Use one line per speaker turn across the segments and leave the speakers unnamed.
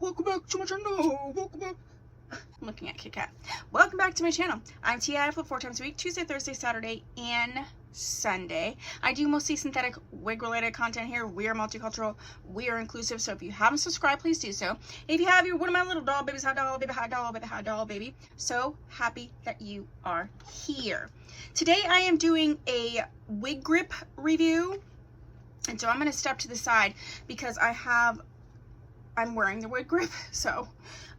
welcome back to my channel. Welcome back. I'm looking at Kit Kat. Welcome back to my channel. I'm Tia. I flip 4 times a week: Tuesday, Thursday, Saturday, and Sunday. I do mostly synthetic wig related content here. We are multicultural, we are inclusive, so if you haven't subscribed, please do so. If you have, you're one of my little doll babies, hot doll baby, hot doll baby, hot doll baby. So happy that you are here. Today I am doing a wig grip review, and so I'm going to step to the side because I'm wearing the wig grip, so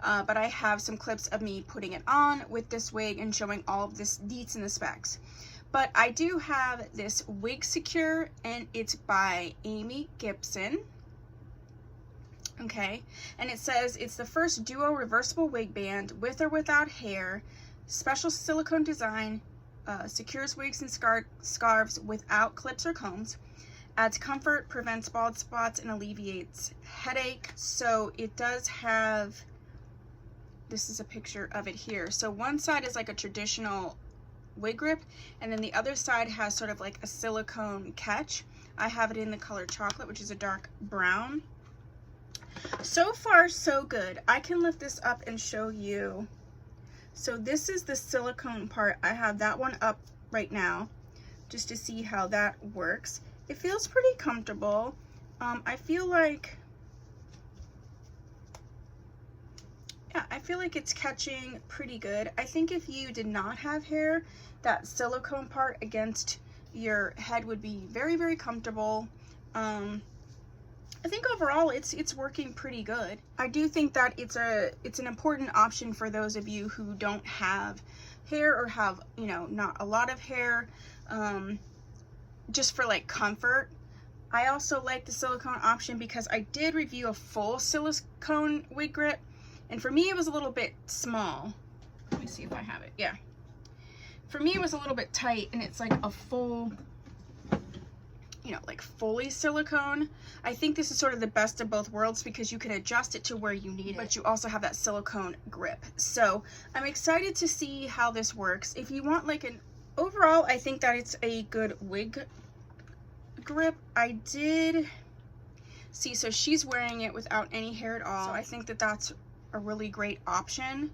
but I have some clips of me putting it on with this wig and showing all of this deets and the specs. But I do have this Wig Secure, and it's by Amy Gibson. Okay, and it says it's the first duo reversible wig band with or without hair, special silicone design, secures wigs and scarves without clips or combs, adds comfort, prevents bald spots, and alleviates headache. So it does have, this is a picture of it here. So one side is like a traditional wig grip, and then the other side has sort of like a silicone catch. I have it in the color chocolate, which is a dark brown. So far so good. I can lift this up and show you. So this is the silicone part. I have that one up right now just to see how that works. It feels pretty comfortable. I feel like it's catching pretty good. I think if you did not have hair, that silicone part against your head would be very, very comfortable. I think overall it's working pretty good. I do think that it's an important option for those of you who don't have hair or have, you know, not a lot of hair, just for like comfort. I also like the silicone option because I did review a full silicone wig grip, and for me it was a little bit small. Let me see if I have it. Yeah, for me it was a little bit tight, and it's like a full, you know, like fully silicone. I think this is sort of the best of both worlds because you can adjust it to where you need it, but you also have that silicone grip. So I'm excited to see how this works. If you want like an overall, I think that it's a good wig grip. I did see, so she's wearing it without any hair at all. So I think that that's a really great option.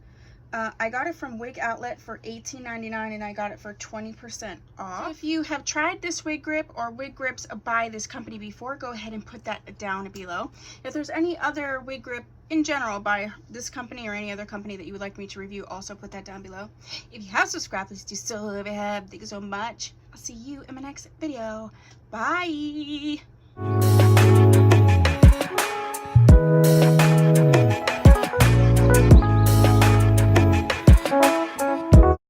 I got it from Wig Outlet for $18.99, and I got it for 20% off. So if you have tried this wig grip or wig grips by this company before, go ahead and put that down below. If there's any other wig grip in general by this company or any other company that you would like me to review, also put that down below. If you have subscribed, please do so. If you have, thank you so much. I'll see you in my next video. Bye.